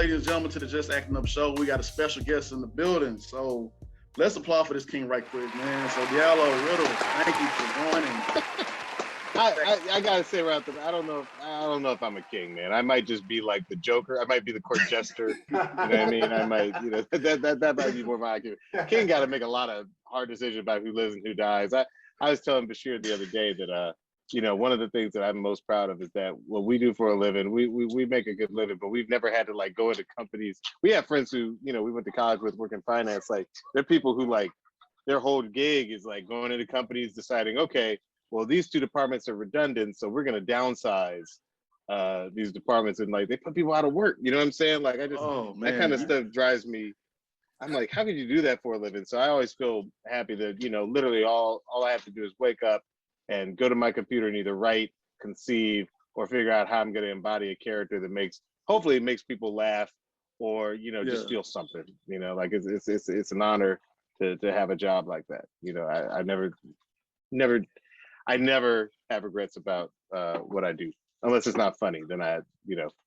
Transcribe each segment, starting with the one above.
ladies and gentlemen, to the Just Acting Up show. We got a special guest in the building, so let's applaud for this king right quick, man. So Diallo Riddle, thank you for joining. I gotta say right off the bat, I don't know if I'm a king, man. I might just be like the Joker. I might be the court jester. You know what I mean? I might, that might be more my argument. King got to make a lot of hard decisions about who lives and who dies. I was telling Bashir the other day that one of the things that I'm most proud of is that what we do for a living, we make a good living, but we've never had to like go into companies. We have friends who, we went to college with, work in finance. Like they're people who like their whole gig is like going into companies deciding, okay, well, these two departments are redundant, so we're going to downsize these departments, and like they put people out of work. You know what I'm saying? Like I just that kind of stuff drives me. I'm like, how could you do that for a living? So I always feel happy that literally all I have to do is wake up and go to my computer and either write, conceive, or figure out how I'm going to embody a character that hopefully makes people laugh, or just feel something. Like it's an honor to have a job like that. I never have regrets about what I do, unless it's not funny. Then I,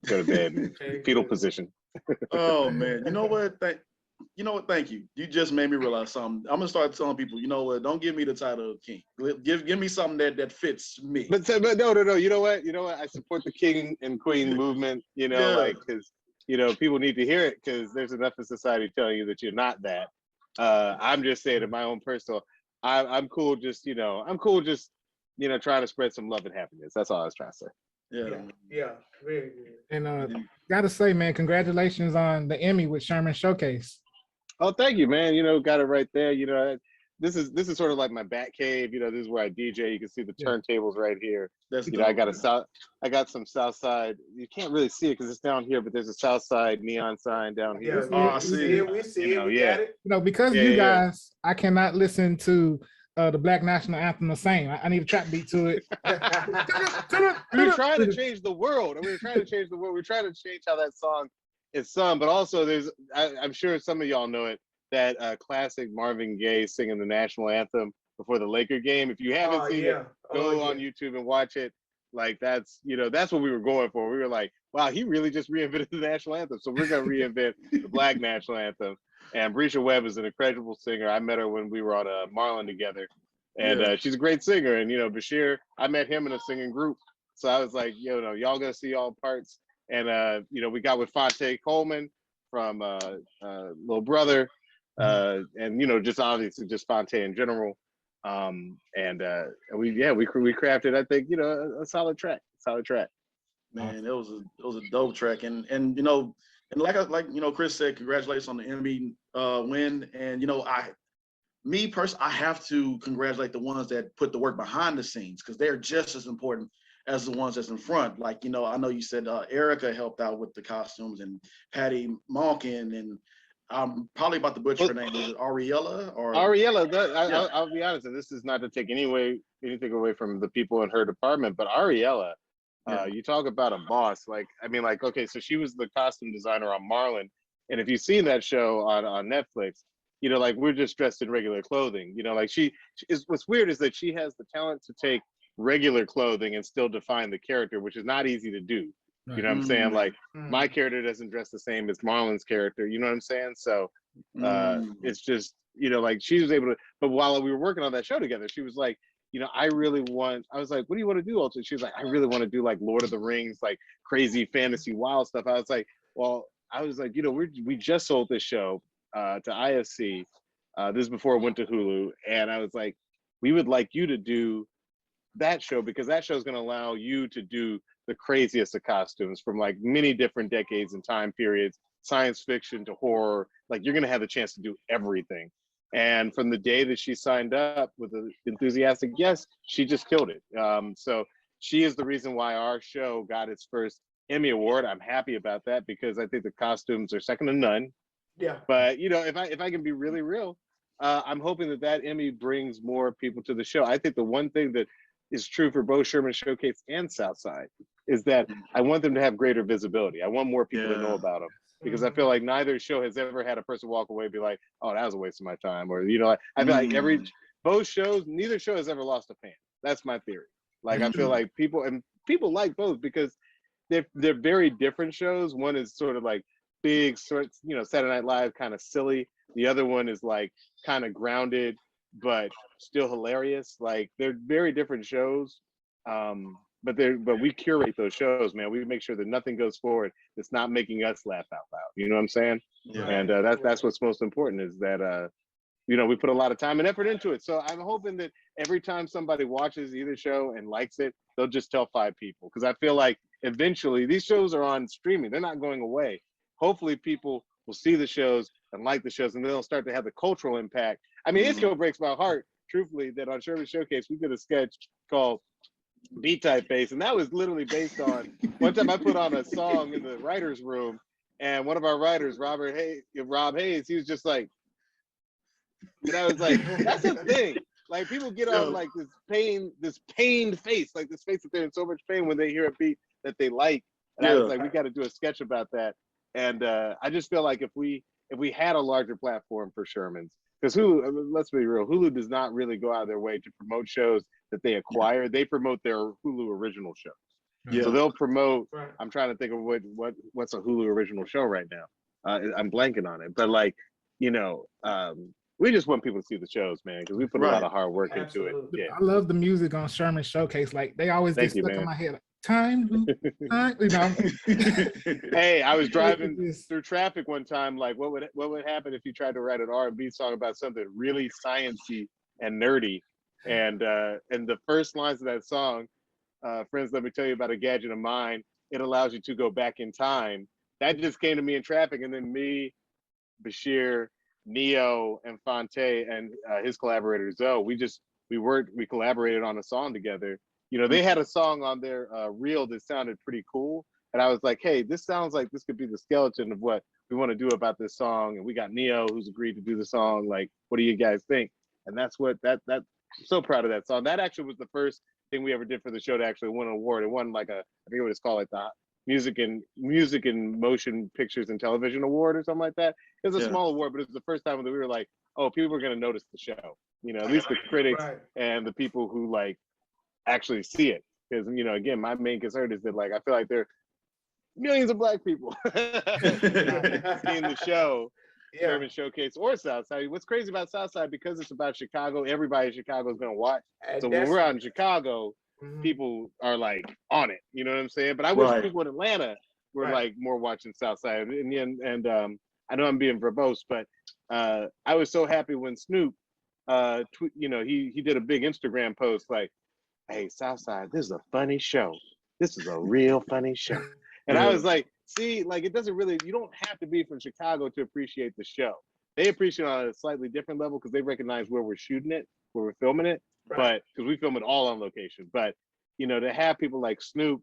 go to bed in fetal position. Oh man, you know what? Thank you. You just made me realize something. I'm gonna start telling people, you know what? Don't give me the title of king. Give me something that fits me. But no. You know what? I support the king and queen movement. Like because people need to hear it, because there's enough in society telling you that you're not that. I'm just saying, in my own personal, I'm cool. I'm cool. Just trying to spread some love and happiness. That's all I was trying to say. Yeah, very good. And gotta say, man, congratulations on the Emmy with Sherman Showcase. Oh, thank you, man. Got it right there. This is sort of like my bat cave. This is where I DJ. You can see the turntables right here. That's I got some Southside. You can't really see it because it's down here, but there's a Southside neon sign down here. Yeah, I see it. We see it. We got it. Because you guys, I cannot listen to the Black National Anthem the same. I need a trap beat to it. We're trying to change the world. We're trying to change the world. We're trying to change how that song is sung. But also, I'm sure some of y'all know it, that classic Marvin Gaye singing the national anthem before the Laker game. If you haven't seen it, go on YouTube and watch it. Like that's what we were going for. We were like, wow, he really just reinvented the national anthem. So we're gonna reinvent the Black national anthem. And Brisha Webb is an incredible singer. I met her when we were on Marlin together, and she's a great singer. And Bashir, I met him in a singing group, so I was like, y'all gonna see all parts. And we got with Fonte Coleman from Little Brother, and just obviously just Fonte in general. And we crafted, I think, a solid track. Man, it was a dope track, and like Chris said, congratulations on the Emmy win. And I have to congratulate the ones that put the work behind the scenes, because they're just as important as the ones that's in front. Like I know you said Erica helped out with the costumes, and Patty Malkin, and I'm probably about to butcher her name. Is it Ariella? Ariella. I'll be honest, and this is not to take anything away from the people in her department, but Ariella. You talk about a boss. Okay, so she was the costume designer on Marlin, and if you've seen that show on Netflix, we're just dressed in regular clothing. She is. What's weird is that she has the talent to take regular clothing and still define the character, which is not easy to do. You know what I'm saying? Like my character doesn't dress the same as Marlin's character. You know what I'm saying? So it's just she was able to. But while we were working on that show together, she was like, I was like, what do you want to do? Also, she was like, I really want to do like Lord of the Rings, like crazy fantasy wild stuff. I was like, we just sold this show to IFC. This is before it went to Hulu. And I was like, we would like you to do that show, because that show is going to allow you to do the craziest of costumes from like many different decades and time periods, science fiction to horror. Like you're going to have the chance to do everything. And from the day that she signed up with an enthusiastic yes, she just killed it. So she is the reason why our show got its first Emmy Award. I'm happy about that, because I think the costumes are second to none. Yeah. But if I can be really real, I'm hoping that Emmy brings more people to the show. I think the one thing that is true for both Sherman Showcase and Southside is that I want them to have greater visibility. I want more people to know about them. Because I feel like neither show has ever had a person walk away and be like, oh, that was a waste of my time. Or, I feel like both shows, neither show has ever lost a fan. That's my theory. Like, I feel like people like both, because they're very different shows. One is sort of like big sort, Saturday Night Live kind of silly. The other one is like kind of grounded, but still hilarious. Like they're very different shows. But we curate those shows, man. We make sure that nothing goes forward that's not making us laugh out loud. You know what I'm saying? Yeah. And that's what's most important is that we put a lot of time and effort into it. So I'm hoping that every time somebody watches either show and likes it, they'll just tell 5 people. Because I feel like eventually these shows are on streaming. They're not going away. Hopefully people will see the shows and like the shows, and they'll start to have the cultural impact. I mean, it still breaks my heart, truthfully, that on Sherman Showcase, we did a sketch called B-Type Bass, and that was literally based on, one time I put on a song in the writer's room, and one of our writers, Rob Hayes, he was just like, and I was like, that's a thing. Like people get on like this pained face, like this face that they're in so much pain when they hear a beat that they like. And I was like, we got to do a sketch about that. And I just feel like if we had a larger platform for Sherman's, because Hulu, let's be real, Hulu does not really go out of their way to promote shows that they acquire. They promote their Hulu original shows. Yeah. So they'll promote. I'm trying to think of what's a Hulu original show right now. I'm blanking on it, but like, we just want people to see the shows, man, because we put a lot of hard work into it. Yeah. I love the music on Sherman Showcase. Like they always get stuck in my head. Time. Hey, I was driving through traffic one time. Like, what would happen if you tried to write an R&B song about something really sciencey and nerdy? And the first lines of that song, friends, let me tell you about a gadget of mine. It allows you to go back in time. That just came to me in traffic, and then me, Bashir, Neo, and Fonte, and his collaborator Zoe, we collaborated on a song together. They had a song on their reel that sounded pretty cool, and I was like, hey, this sounds like this could be the skeleton of what we want to do about this song. And we got Neo, who's agreed to do the song. Like, what do you guys think? And that's what I'm so proud of that song. That actually was the first thing we ever did for the show to actually win an award. It won like I forget what it's called, like the Music and Motion Pictures and Television Award or something like that. It was a small award, but it was the first time that we were like, oh, people are going to notice the show. At least the critics and the people who like actually see it. Because again, my main concern is that like I feel like there are millions of Black people seeing the show, Sherman Showcase or Southside. What's crazy about Southside, because it's about Chicago, everybody in Chicago is going to watch. So when we're out in Chicago, people are like on it, you know what I'm saying? But I wish people in Atlanta were like more watching Southside. And I know I'm being verbose, but I was so happy when Snoop, he did a big Instagram post like, hey, Southside, this is a funny show. This is a real funny show. And I was like, see, like it doesn't really, you don't have to be from Chicago to appreciate the show. They appreciate it on a slightly different level because they recognize where we're shooting it, where we're filming it. But because we film it all on location. But to have people like Snoop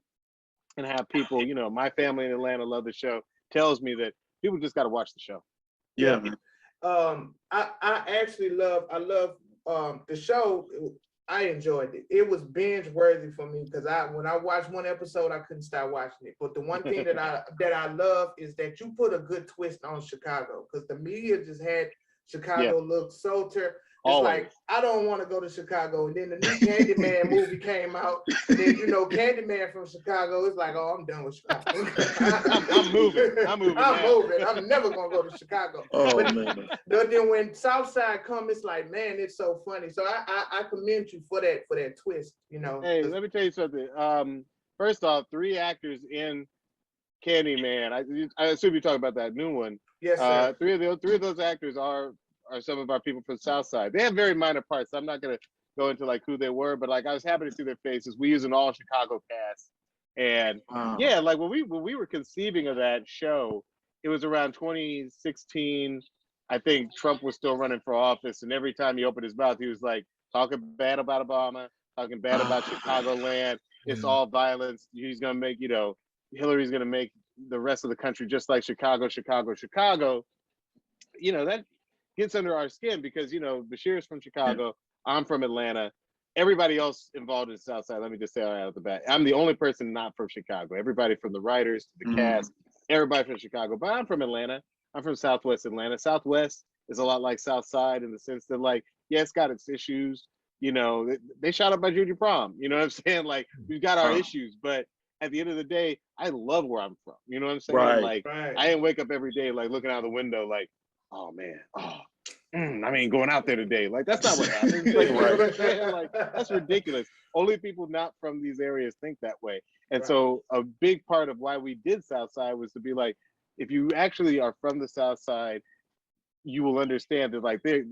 and have people, my family in Atlanta love the show, tells me that people just got to watch the show. Yeah, man. I actually love the show. I enjoyed it. It was binge worthy for me because when I watched one episode, I couldn't stop watching it. But the one thing that I love is that you put a good twist on Chicago, because the media just had Chicago look so terrible. It's like, I don't want to go to Chicago. And then the new Candyman movie came out. And then, Candyman from Chicago is like, oh, I'm done with Chicago. I'm moving. I'm never going to go to Chicago. Man. But then when Southside come, it's like, man, it's so funny. So I commend you for that twist, Hey, let me tell you something. First off, 3 actors in Candyman. I assume you talk about that new one. Yes, sir. 3 of those actors are some of our people from Southside. They have very minor parts. So I'm not gonna go into like who they were, but like I was happy to see their faces. We use an all Chicago cast, and like when we were conceiving of that show, it was around 2016. I think Trump was still running for office, and every time he opened his mouth, he was like talking bad about Obama, talking bad about Chicagoland. It's all violence. He's gonna make Hillary's gonna make the rest of the country just like Chicago. That gets under our skin because Bashir's from Chicago, I'm from Atlanta, everybody else involved in Southside, let me just say right out the bat, I'm the only person not from Chicago. Everybody from the writers to the cast, everybody from Chicago, but I'm from Atlanta. I'm from Southwest Atlanta. Southwest is a lot like Southside in the sense that like, it's got its issues. They shot up my junior prom, you know what I'm saying? Like we've got our issues, but at the end of the day, I love where I'm from. You know what I'm saying? Right. Like, I didn't wake up every day like looking out the window like, oh man, I ain't going out there today. Like, that's not what happens. Like, you know what I'm saying? Like, that's ridiculous. Only people not from these areas think that way. And so a big part of why we did Southside was to be like, if you actually are from the South Side, you will understand that like there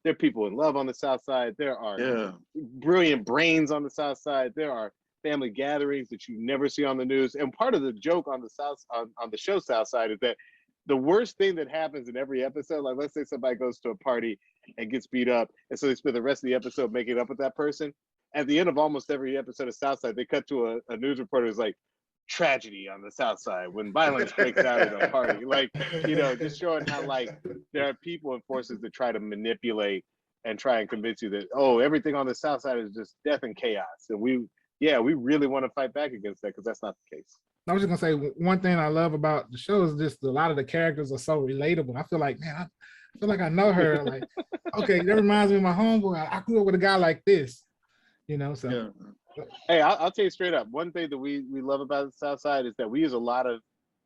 are people in love on the South Side. There are brilliant brains on the South Side. There are family gatherings that you never see on the news. And part of the joke on the on the show Southside is that the worst thing that happens in every episode, like let's say somebody goes to a party and gets beat up, and so they spend the rest of the episode making up with that person. At the end of almost every episode of Southside, they cut to a news reporter who's like, tragedy on the South Side when violence breaks out at a party. Like, you know, just showing how like there are people and forces that try to manipulate and try and convince you that, oh, everything on the South Side is just death and chaos. And we really want to fight back against that because that's not the case. I was just gonna say one thing I love about the show is just a lot of the characters are so relatable. I feel like, man, I feel like I know her. Like, okay, that reminds me of my homeboy. I grew up with a guy like this, you know. So, hey, I'll tell you straight up. One thing that we love about the South Side is that we use a lot of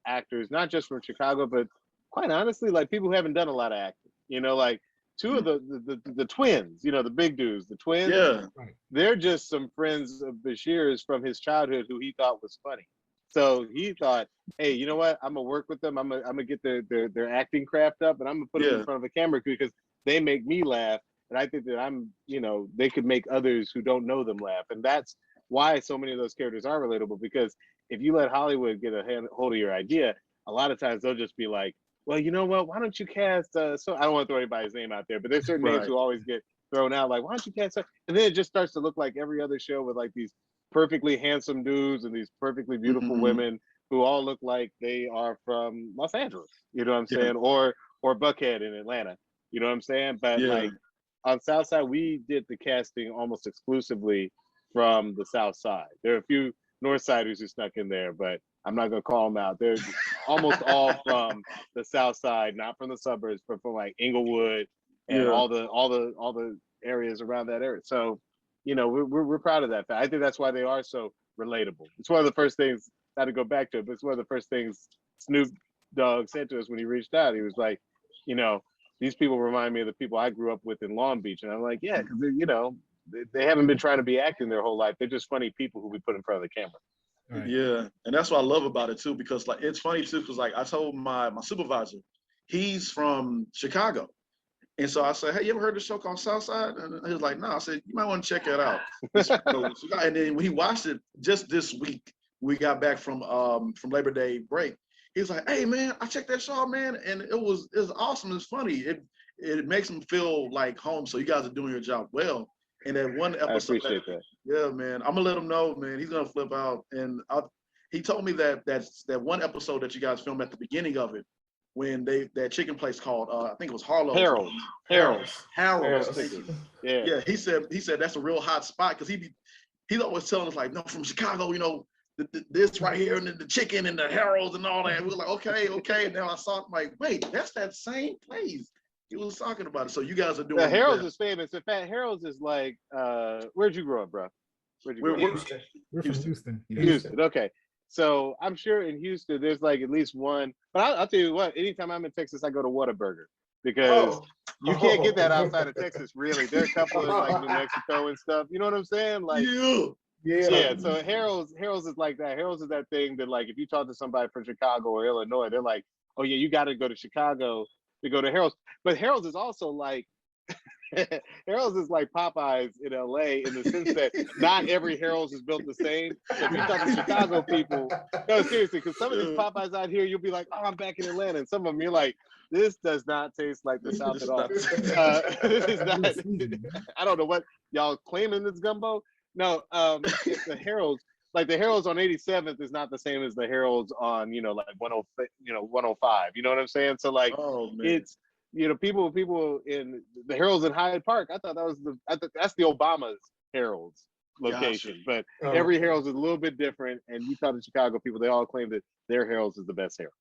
actors, not just from Chicago, but quite honestly, like people who haven't done a lot of acting. You know, like two of the twins. You know, the big dudes, the twins. Yeah, they're just some friends of Bashir's from his childhood who he thought was funny. So he thought, hey, you know what? I'm gonna work with them. I'm gonna get their acting craft up, and I'm gonna put them in front of a camera because they make me laugh, and I think that I'm, you know, they could make others who don't know them laugh, and that's why so many of those characters are relatable. Because if you let Hollywood get a hold of your idea, a lot of times they'll just be like, well, you know what? Why don't you cast? So I don't want to throw anybody's name out there, but there's certain names who always get thrown out. Like, why don't you cast? And then it just starts to look like every other show with like these perfectly handsome dudes and these perfectly beautiful women who all look like they are from Los Angeles, you know what I'm saying? Or Buckhead in Atlanta, you know what I'm saying? But like on Southside, we did the casting almost exclusively from the South Side. There are a few North Siders who snuck in there, but I'm not gonna call them out. They're almost all from the South Side, not from the suburbs, but from like Inglewood and all the areas around that area. So, you know, we're proud of that. I think that's why they are so relatable. It's one of the first things, not to go back to it, but it's one of the first things Snoop Dogg said to us when he reached out. He was like, you know, these people remind me of the people I grew up with in Long Beach. And I'm like, yeah, because, you know, they haven't been trying to be acting their whole life. They're just funny people who we put in front of the camera. Right. Yeah, and that's what I love about it too, because like it's funny too, because like I told my supervisor, he's from Chicago. And so I said, hey, you ever heard of the show called Southside? And he was like, no. I said, you might want to check that out. And then when he watched it just this week, we got back from Labor Day break. He was like, hey man, I checked that show out, man, and it was awesome. It's funny. It makes him feel like home. So you guys are doing your job well. And that one episode, I appreciate that. Yeah, man, I'm gonna let him know, man. He's gonna flip out. And he told me that that one episode that you guys filmed at the beginning of it, when that chicken place called I think it was Harlow's. Harold's. Yeah. He said that's a real hot spot because he's always telling us like, no, from Chicago, you know, this right here and the chicken and the Harold's and all that. And we were like, okay. And now I saw it, I'm like, wait, that's that same place he was talking about it. So you guys are doing. The Harold's is famous. In fact, Harold's is like, where'd you grow up, bro? We're from Houston. Houston. Okay. So I'm sure in Houston there's like at least one. But I'll tell you what. Anytime I'm in Texas, I go to Whataburger because you can't get that outside of Texas. Really, there are a couple in like New Mexico and stuff. You know what I'm saying? Like, yeah. So Harold's is like that. Harold's is that thing that like if you talk to somebody from Chicago or Illinois, they're like, oh yeah, you got to go to Chicago to go to Harold's. But Harold's is also like. Harold's is like Popeyes in LA in the sense that not every Harold's is built the same. If you talk to Chicago people, no, seriously, because some of these Popeyes out here, you'll be like, oh, I'm back in Atlanta. And some of them, you're like, this does not taste like the South at all. This is not, I don't know what y'all claiming this gumbo. No, it's the Harold's. Like the Harold's on 87th is not the same as the Harold's on, you know, like 105. You know what I'm saying? So like, it's, you know, people in the Harold's in Hyde Park. I thought that's the Obama's Harold's location. Gotcha. But every Harold's is a little bit different. And you talk to Chicago people, they all claim that their Harold's is the best Harold's.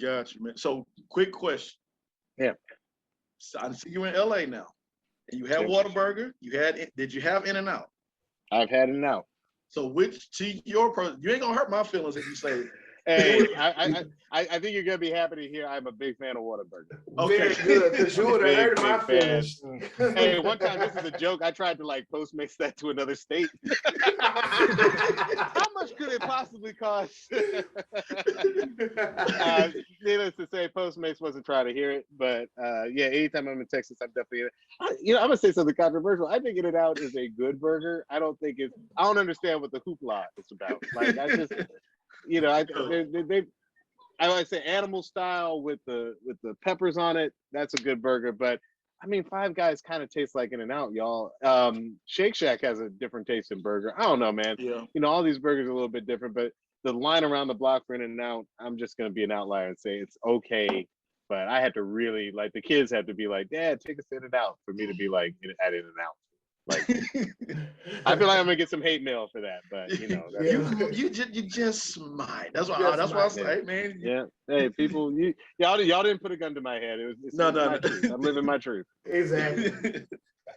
Gotcha, man. So quick question. Yeah. So I see you in LA now. And you had Whataburger. Did you have In-N-Out? I've had In-N-Out. So which to your you ain't gonna hurt my feelings if you say. Hey, I think you're gonna be happy to hear I'm a big fan of Whataburger. Okay, very good, because you would have hurt my feelings. Hey, one time, this is a joke. I tried to like Postmates that to another state. How much could it possibly cost? Needless to say, Postmates wasn't trying to hear it, but yeah, anytime I'm in Texas, I'm definitely. I'm gonna say something controversial. I think In-N-Out is a good burger. I don't understand what the hoopla is about. Like I just. I like to say animal style with the peppers on it. That's a good burger, but I mean, Five Guys kind of tastes like In-N-Out, y'all. Shake Shack has a different taste in burger. I don't know, man. Yeah. All these burgers are a little bit different, but the line around the block for In-N-Out, I'm just gonna be an outlier and say it's okay. But I had to really like the kids had to be like, Dad, take us to In-N-Out for me to be like at In-N-Out. Like, I feel like I'm gonna get some hate mail for that, but you just might. That's why I say, man. Yeah. Hey, people, y'all didn't put a gun to my head. It's my truth. I'm living my truth. Exactly.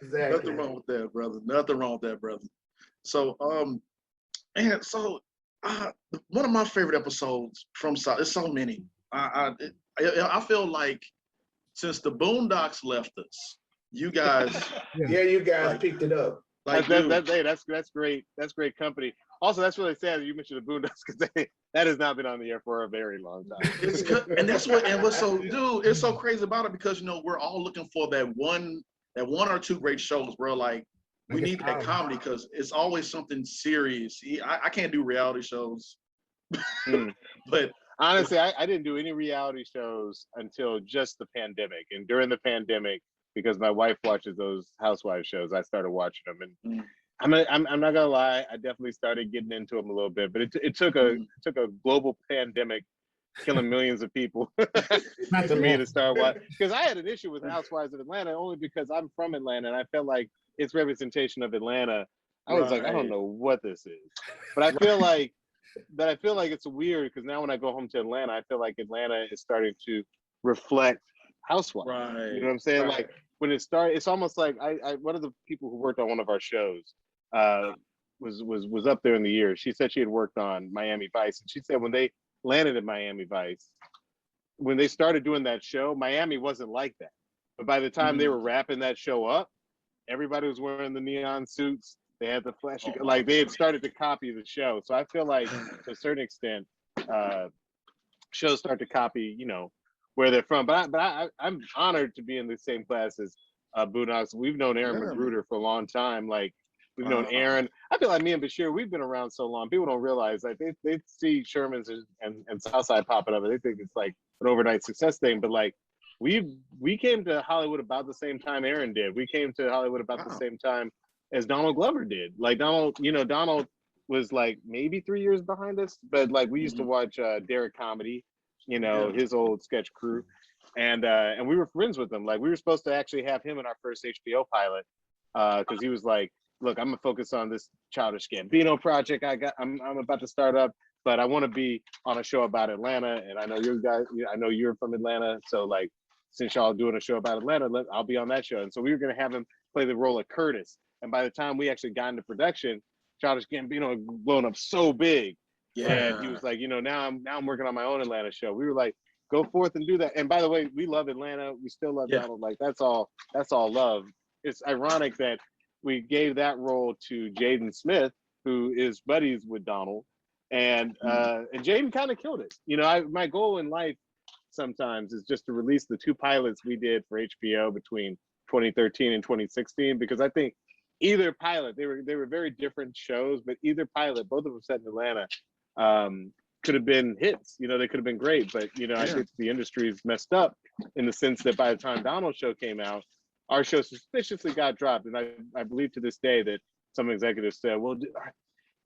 Nothing wrong with that, brother. Nothing wrong with that, brother. So, and so, one of my favorite episodes from South. There's so many. I feel like since the Boondocks left us. You guys, you guys picked it up. Like that's great. That's great company. Also, that's really sad that you mentioned the Boondocks because that has not been on the air for a very long time. It's good. And that's what's so, dude, it's so crazy about it because we're all looking for that one or two great shows, bro. Like we need that comedy because it's always something serious. I can't do reality shows, but honestly, I didn't do any reality shows until just the pandemic, and during the pandemic. Because my wife watches those housewives shows, I started watching them, and I'm not gonna lie, I definitely started getting into them a little bit. But it took a global pandemic, killing millions of people, for me to start watching. Because I had an issue with Housewives of Atlanta only because I'm from Atlanta, and I felt like its representation of Atlanta. I was like, I don't know what this is, but I feel like it's weird because now when I go home to Atlanta, I feel like Atlanta is starting to reflect Housewives. Right. You know what I'm saying? Right. Like. When it started, it's almost like one of the people who worked on one of our shows was up there in the years. She said she had worked on Miami Vice, and she said when they landed at Miami Vice, when they started doing that show, Miami wasn't like that. But by the time they were wrapping that show up, everybody was wearing the neon suits. They had the flashy, like they had started to copy the show. So I feel like to a certain extent, shows start to copy, where they're from, but I'm honored to be in the same class as Boondocks. We've known Aaron Magruder for a long time. Like we've known Aaron. I feel like me and Bashir, we've been around so long. People don't realize like they see Sherman's and Southside popping up, and they think it's like an overnight success thing. But like we came to Hollywood about the same time Aaron did. We came to Hollywood about the same time as Donald Glover did. Like Donald was like maybe 3 years behind us, but like we used to watch Derek Comedy. His old sketch crew, and we were friends with him. Like we were supposed to actually have him in our first HBO pilot, because he was like, "Look, I'm gonna focus on this Childish Gambino project I'm about to start up, but I want to be on a show about Atlanta, and I know you guys, I know you're from Atlanta, so like since y'all doing a show about Atlanta, I'll be on that show." And so we were gonna have him play the role of Curtis, and by the time we actually got into production, Childish Gambino had blown up so big. Yeah. And he was like, now I'm working on my own Atlanta show. We were like, go forth and do that. And by the way, we love Atlanta. We still love Donald. Like that's all love. It's ironic that we gave that role to Jaden Smith, who is buddies with Donald, and Jaden kind of killed it. My goal in life sometimes is just to release the 2 pilots we did for HBO between 2013 and 2016, because I think either pilot, they were very different shows, but either pilot, both of them set in Atlanta, could have been hits. They could have been great, but I think the industry's messed up in the sense that by the time Donald's show came out, our show suspiciously got dropped. And I believe to this day that some executives said, well,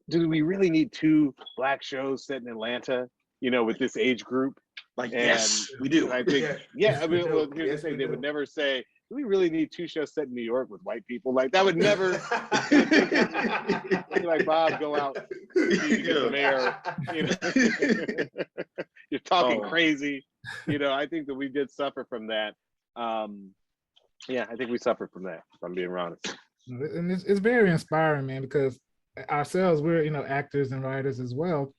do we really need 2 black shows set in Atlanta, with this age group? Like, yes, we do. I think, I mean, well, here's the thing, they would never say, do we really need 2 shows set in New York with white people? Like that would never like Bob, go out, get some air. You're talking crazy. I think that we did suffer from that. I think we suffered from that, if I'm being honest. And it's very inspiring, man, because ourselves, we're actors and writers as well,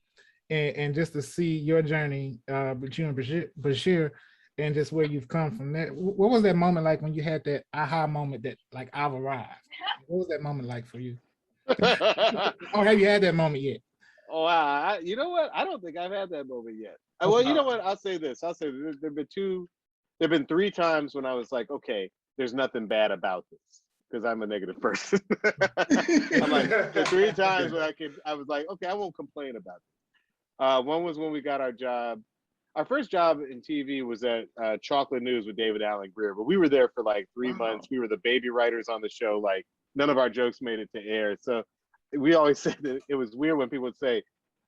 and just to see your journey, with you and Bashir, and just where you've come from that. What was that moment like when you had that aha moment that like I've arrived? What was that moment like for you? Or have you had that moment yet? Oh, wow. You know what? I don't think I've had that moment yet. Well, you know what? I'll say this. There've been 3 times when I was like, okay, there's nothing bad about this, because I'm a negative person. I'm like, the 3 times when I was like, okay, I won't complain about it. One was when we got our job. Our first job in TV was at Chocolate News with David Allen Greer, but we were there for like 3 months. We were the baby writers on the show. Like, none of our jokes made it to air. So we always said that it was weird when people would say,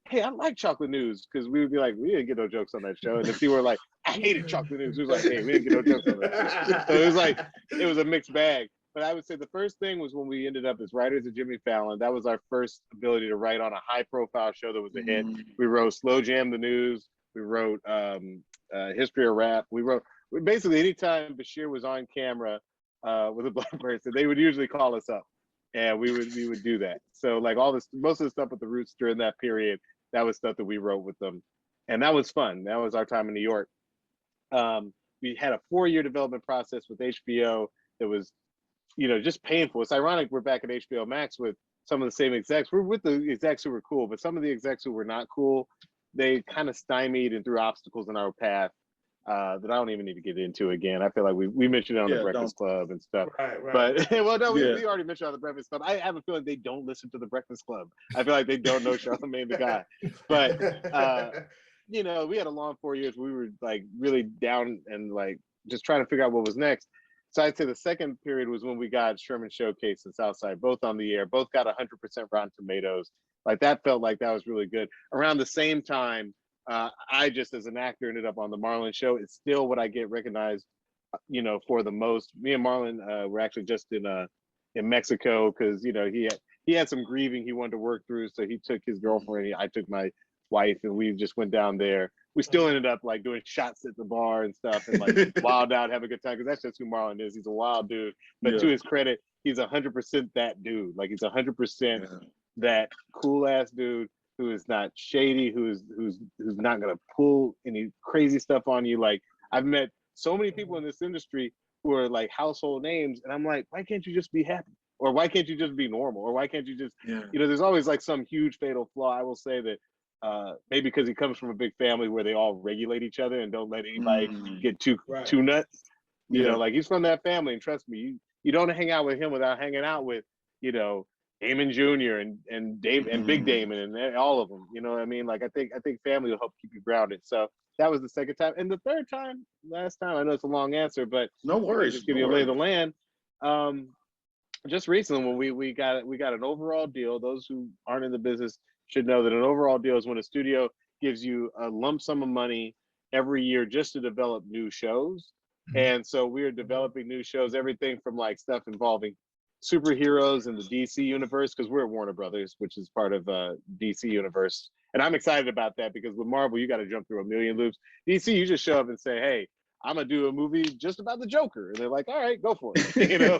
hey, I like Chocolate News, because we would be like, we didn't get no jokes on that show. And if people were like, I hated Chocolate News, we was like, hey, we didn't get no jokes on that show. So it was like, it was a mixed bag. But I would say the first thing was when we ended up as writers at Jimmy Fallon. That was our first ability to write on a high profile show that was a hit. We wrote Slow Jam the News. We wrote History of Rap. Basically anytime Bashir was on camera with a Black person, they would usually call us up, and we would do that. So like most of the stuff with the Roots during that period, that was stuff that we wrote with them, and that was fun. That was our time in New York. We had a 4-year development process with HBO that was, just painful. It's ironic we're back at HBO Max with some of the same execs. We're with the execs who were cool, but some of the execs who were not cool, they kind of stymied and threw obstacles in our path that I don't even need to get into again. I feel like we mentioned it on the Breakfast Club and stuff. Right. But well, no, we already mentioned on the Breakfast Club. I have a feeling they don't listen to the Breakfast Club. I feel like they don't know Charlamagne the Guy. But we had a long 4 years. We were like really down and like just trying to figure out what was next. So I'd say the second period was when we got Sherman Showcase and Southside, both on the air, both got 100% Rotten Tomatoes. Like that felt like that was really good. Around the same time, I just as an actor ended up on the Marlon show. It's still what I get recognized, for the most. Me and Marlon were actually just in Mexico because he had some grieving he wanted to work through. So he took his girlfriend, I took my wife, and we just went down there. We still ended up like doing shots at the bar and stuff, and like wild out, have a good time, because that's just who Marlon is. He's a wild dude, but to his credit, he's 100% that dude. Like he's 100% that cool ass dude who is not shady, who's not gonna pull any crazy stuff on you. Like I've met so many people in this industry who are like household names, and I'm like, why can't you just be happy? Or why can't you just be normal? Or why can't you just, there's always like some huge fatal flaw. I will say that maybe because he comes from a big family where they all regulate each other and don't let anybody get too nuts. Like he's from that family, and trust me, you don't hang out with him without hanging out with, Damon Jr. and Dave and Big Damon and all of them. You know what I mean? Like I think family will help keep you grounded. So that was the second time. And the third time, last time, I know it's a long answer, but no worries. Just give you a lay of the land. Just recently when we got an overall deal. Those who aren't in the business should know that an overall deal is when a studio gives you a lump sum of money every year just to develop new shows. And so we are developing new shows, everything from like stuff involving superheroes in the DC universe, because we're at Warner Brothers, which is part of DC universe. And I'm excited about that because with Marvel, you got to jump through a million loops. DC, you just show up and say, hey, I'm gonna do a movie just about the Joker. And they're like, all right, go for it.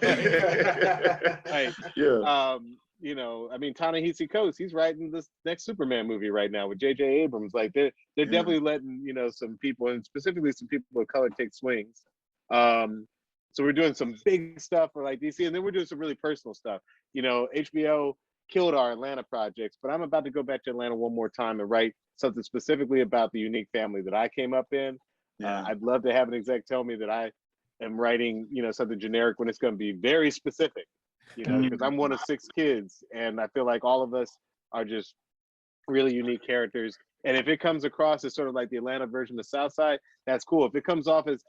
I mean, Ta-Nehisi Coates, he's writing this next Superman movie right now with J.J. Abrams. Like they're definitely letting, some people, and specifically some people of color, take swings. So we're doing some big stuff for like DC, and then we're doing some really personal stuff. HBO killed our Atlanta projects, but I'm about to go back to Atlanta one more time and write something specifically about the unique family that I came up in. I'd love to have an exec tell me that I am writing, something generic when it's going to be very specific, because I'm one of 6 kids, and I feel like all of us are just really unique characters. And if it comes across as sort of like the Atlanta version of Southside, that's cool. If it comes off as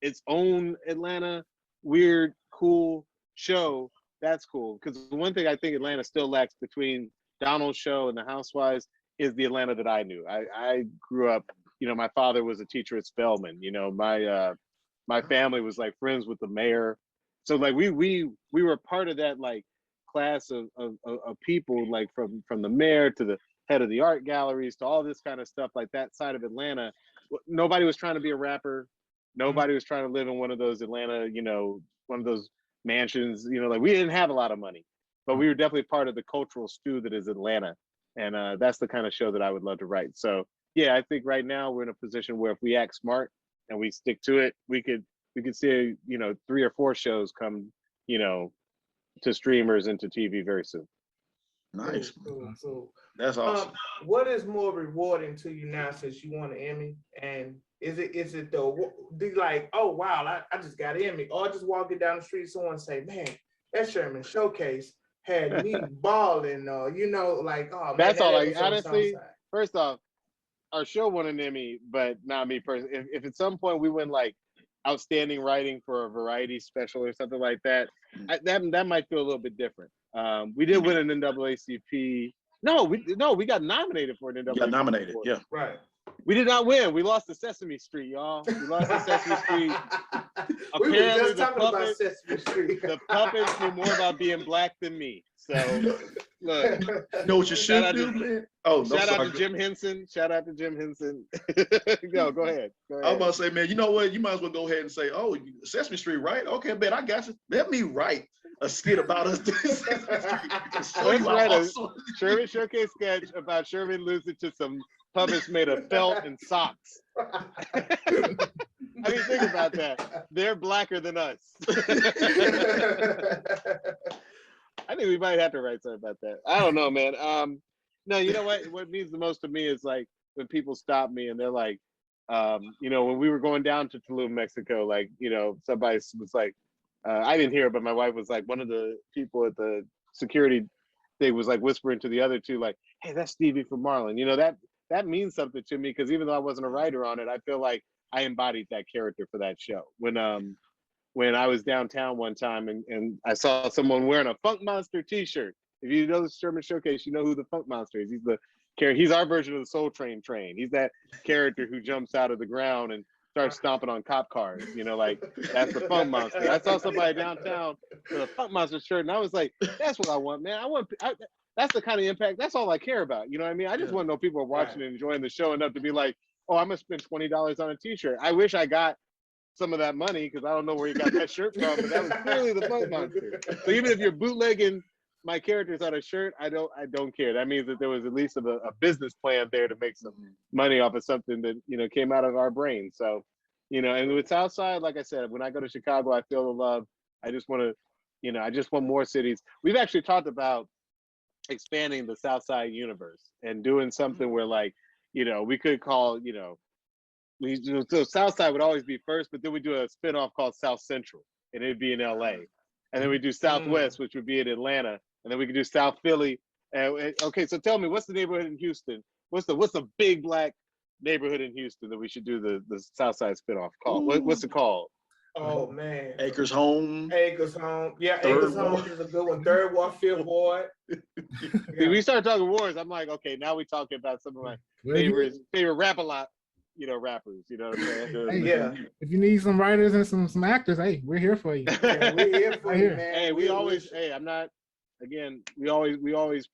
its own Atlanta weird, cool show, that's cool. Because the one thing I think Atlanta still lacks between Donald's show and the Housewives is the Atlanta that I knew. I grew up, my father was a teacher at Spelman. My family was like friends with the mayor. So like we were part of that like class of people, like from the mayor to the head of the art galleries to all this kind of stuff, like that side of Atlanta. Nobody was trying to be a rapper. Nobody was trying to live in one of those Atlanta, one of those mansions, like we didn't have a lot of money. but we were definitely part of the cultural stew that is Atlanta. And that's the kind of show that I would love to write. So yeah, I think right now we're in a position where if we act smart and we stick to it, we could see, 3 or 4 shows come, to streamers and to TV very soon. Nice. Cool. That's awesome. What is more rewarding to you now since you won an Emmy? And is it though? Do you like, oh wow, I just got an Emmy, or just walking down the street, someone say, man, that Sherman showcase had me balling, like, oh man. That's all. Like, episode of honestly, Southside. first off, our show won an Emmy, but not me personally. If at some point we win like outstanding writing for a variety special or something like that, that might feel a little bit different. We did win an NAACP. No, we got nominated for an NAACP. Got nominated, yeah. Right. We did not win. We lost to Sesame Street, y'all. We lost to Sesame Street. We were Apparently, just talking about Sesame Street. the puppets knew more about being black than me. So, look. Know what you should do, man? Oh, no, shout out to Jim Henson. Shout out to Jim Henson. No, go ahead. I was about to say, man, you know what? You might as well go ahead and say, oh, Sesame Street, right? Okay, man, I got you. Let me write a skit about us. Let's write a Sherman Showcase sketch about Sherman losing to some puppets made of felt and socks. I mean, think about that. They're blacker than us. I think we might have to write something about that. I don't know, man. No, you know what? What means the most to me is like when people stop me and they're like, when we were going down to Tulum, Mexico, like, somebody was like, I didn't hear it, but my wife was like, one of the people at the security thing was like whispering to the other two, like, hey, that's Stevie from Marlon. That means something to me because even though I wasn't a writer on it, I feel like I embodied that character for that show. When I was downtown one time and I saw someone wearing a Funk Monster t-shirt. If you know the Sherman Showcase, you know who the Funk Monster is. He's our version of the Soul Train. He's that character who jumps out of the ground and starts stomping on cop cars. Like that's the Funk Monster. I saw somebody downtown with a Funk Monster shirt and I was like, that's what I want, man. That's the kind of impact. That's all I care about. You know what I mean? I just want to know people are watching and enjoying the show enough to be like, oh, I'm gonna spend $20 on a t-shirt. I wish I got some of that money because I don't know where you got that shirt from, but that was clearly the Funk Monster. So even if you're bootlegging my characters on a shirt, I don't care. That means that there was at least a business plan there to make some money off of something that came out of our brain. So, and with Southside, like I said, when I go to Chicago, I feel the love. I just want to, I just want more cities. We've actually talked about expanding the Southside universe and doing something where like, we could call, so Southside would always be first, but then we do a spinoff called South Central and it'd be in LA. And then we do Southwest, which would be in Atlanta. And then we could do South Philly. Okay, so tell me, what's the neighborhood in Houston? What's the big black neighborhood in Houston that we should do the Southside spinoff called? What's it called? Oh man, Acres Home. Yeah, Acres Home is a good one. Third Ward, Fifth Ward. Yeah. We start talking wars. I'm like, okay, now we're talking about some of my favorite rap-a-lot, rappers. You know what I'm saying? Hey, yeah. If you need some writers and some actors, hey, we're here for you. Yeah, we're here for you, man. Hey, we always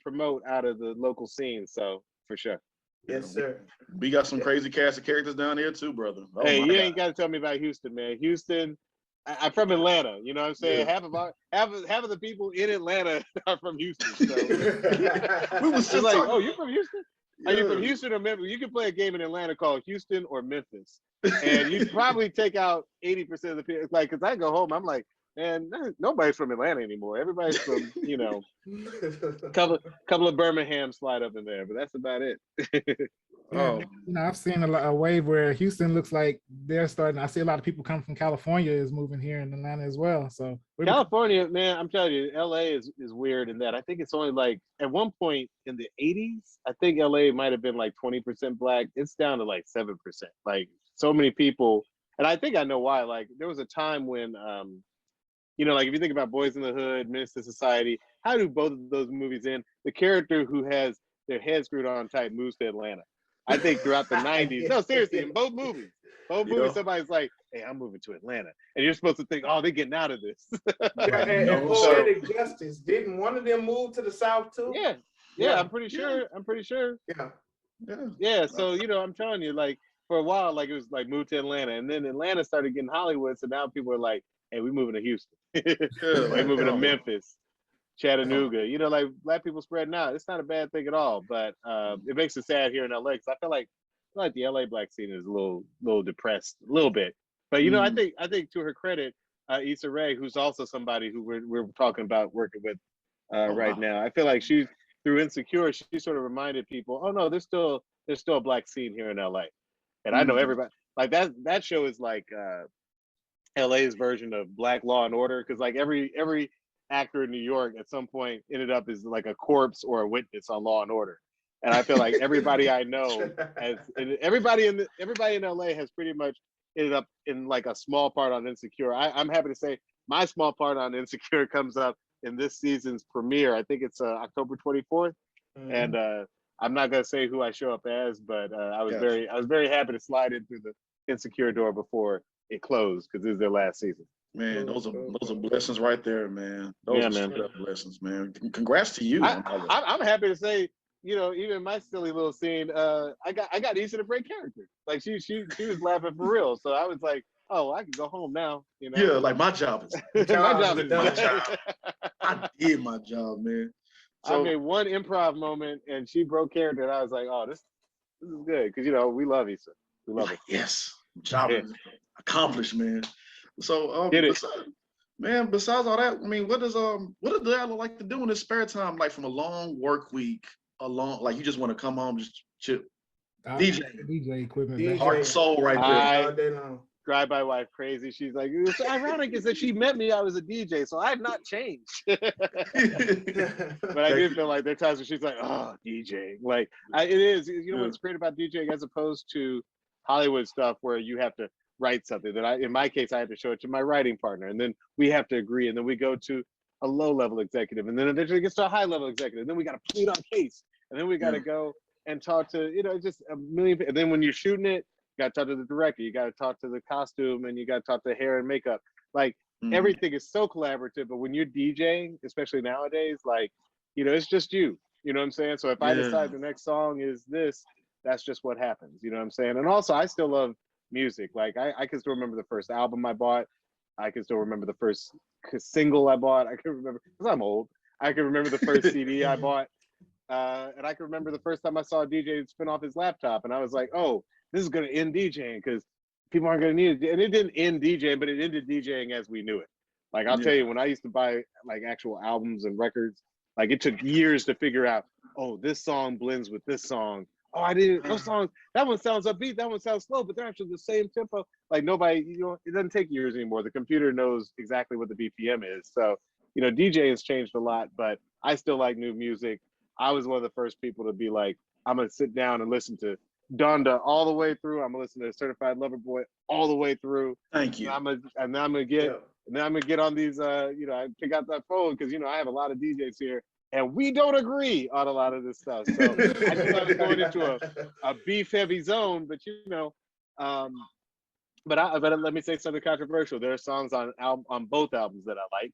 promote out of the local scene, so for sure. Yes, sir. We got some crazy cast of characters down here too, brother. Oh, hey, you ain't got to tell me about Houston, man. Houston, I'm from Atlanta. You know what I'm saying? Yeah. Half of the people in Atlanta are from Houston. So. We was just like, talking. oh, you from Houston? Yeah. Are you from Houston or Memphis? You can play a game in Atlanta called Houston or Memphis, and you probably take out 80% of the people. Like, cause I go home, I'm like, man, nobody's from Atlanta anymore. Everybody's from, a couple of Birmingham slide up in there, but that's about it. Oh, I've seen a wave where Houston looks like they're starting. I see a lot of people come from California is moving here in Atlanta as well. So California, man, I'm telling you, LA is weird in that. I think it's only like at one point in the 80s, I think LA might have been like 20% black. It's down to like 7%. Like so many people, and I think I know why. Like there was a time when like if you think about Boys in the Hood, Menace to Society, how do both of those movies end? The character who has their head screwed on tight moves to Atlanta. I think throughout the 90s, no, seriously, in both movies, somebody's like, hey, I'm moving to Atlanta. And you're supposed to think, oh, they're getting out of this. And Poetic Justice, didn't one of them move to the South too? Yeah, I'm pretty sure. Yeah, so, I'm telling you, like, for a while, like, it was like, move to Atlanta. And then Atlanta started getting Hollywood, so now people are like, hey, we're moving to Houston. We're moving to Memphis. Chattanooga. You know, like Black people spreading out. It's not a bad thing at all, but it makes it sad here in LA because I feel like the LA black scene is a little depressed, a little bit. But you know, I think to her credit, Issa Rae, who's also somebody who we're talking about working with right now. I feel like she's through Insecure, she sort of reminded people, oh no, there's still a black scene here in LA. And I know everybody like that show is like LA's version of Black Law and Order, because like every actor in New York at some point ended up as like a corpse or a witness on Law and Order. And I feel like everybody I know everybody in LA has pretty much ended up in like a small part on Insecure. I'm happy to say my small part on Insecure comes up in this season's premiere. I think it's October 24th. And I'm not gonna say who I show up as, but I was very happy to slide in through the Insecure door before it closed because this is their last season. Man, those are blessings right there, man. Those are man. blessings, man. Congrats to you. I'm happy to say, you know, even my silly little scene, I got Issa to break character. Like she was laughing for real. So I was like, oh, I can go home now. You know? Yeah, like my job is my job is done. I did my job, man. So, I made one improv moment and she broke character, and I was like, oh, this is good because you know we love Issa. We love it. Yes, job is accomplished, man. So besides all that, I mean, what does Diallo like to do in his spare time? Like from a long work week, like you just want to come home, just chill. DJ equipment, heart and soul right there. All day long. Drive my wife crazy. She's like, it's ironic is that she met me, I was a DJ, so I've not changed. But I do feel like there are times when she's like, oh, DJ. Like it is, you know what's great about DJing as opposed to Hollywood stuff where you have to write something that in my case, I have to show it to my writing partner, and then we have to agree, and then we go to a low-level executive, and then eventually it gets to a high-level executive, and then we got to plead on case, and then we got to go and talk to, you know, just a million. And then when you're shooting it, you got to talk to the director, you got to talk to the costume, and you got to talk to hair and makeup. Like everything is so collaborative, but when you're DJing, especially nowadays, like, you know, it's just you know what I'm saying? So if I decide the next song is this, that's just what happens, you know what I'm saying? And also I still love music. Like I can still remember the first album I bought. I can still remember the first single I bought. I can remember, because I'm old, I can remember the first CD I bought. And I can remember the first time I saw a DJ spin off his laptop, and I was like, oh, this is going to end DJing because people aren't going to need it. And it didn't end DJing, but it ended DJing as we knew it. Like, I'll tell you, when I used to buy like actual albums and records, like it took years to figure out, oh, this song blends with this song. Oh, I didn't, those songs, that one sounds upbeat, that one sounds slow, but they're actually the same tempo. Like nobody, you know, it doesn't take years anymore. The computer knows exactly what the BPM is. So, you know, DJ has changed a lot, but I still like new music. I was one of the first people to be like, I'm going to sit down and listen to Donda all the way through. I'm going to listen to Certified Lover Boy all the way through. Thank you. And then I'm going to get on these, you know, I pick out that phone because, you know, I have a lot of DJs here. And we don't agree on a lot of this stuff. So I just started going into a beef-heavy zone, but you know, but let me say something controversial. There are songs on both albums that I like.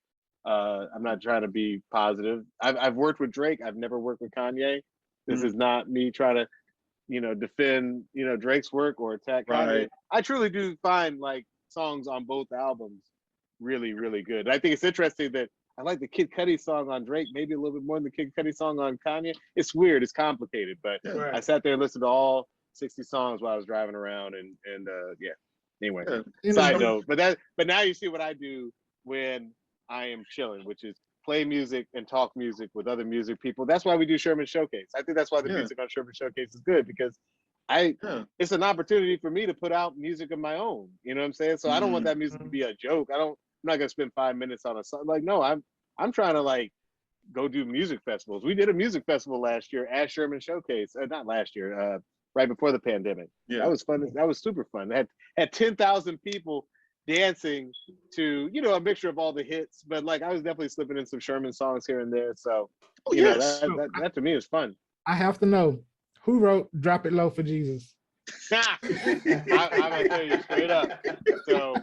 I'm not trying to be positive. I've worked with Drake. I've never worked with Kanye. This is not me trying to, you know, defend, you know, Drake's work or attack Kanye. Right. I truly do find like songs on both albums really, really good. And I think it's interesting that I like the Kid Cudi song on Drake, maybe a little bit more than the Kid Cudi song on Kanye. It's weird, it's complicated, but I sat there and listened to all 60 songs while I was driving around, and yeah. Anyway, side note, but now you see what I do when I am chilling, which is play music and talk music with other music people. That's why we do Sherman Showcase. I think that's why the music on Sherman Showcase is good, because it's an opportunity for me to put out music of my own. You know what I'm saying? So I don't want that music to be a joke. I'm not gonna spend 5 minutes on a song. Like, no, I'm trying to like go do music festivals. We did a music festival last year at Sherman Showcase. Not last year, right before the pandemic. Yeah. That was fun. That was super fun. They had 10,000 people dancing to, you know, a mixture of all the hits. But like, I was definitely slipping in some Sherman songs here and there. So you know, that to me is fun. I have to know, who wrote "Drop It Low for Jesus"? I'm gonna tell you straight up. So,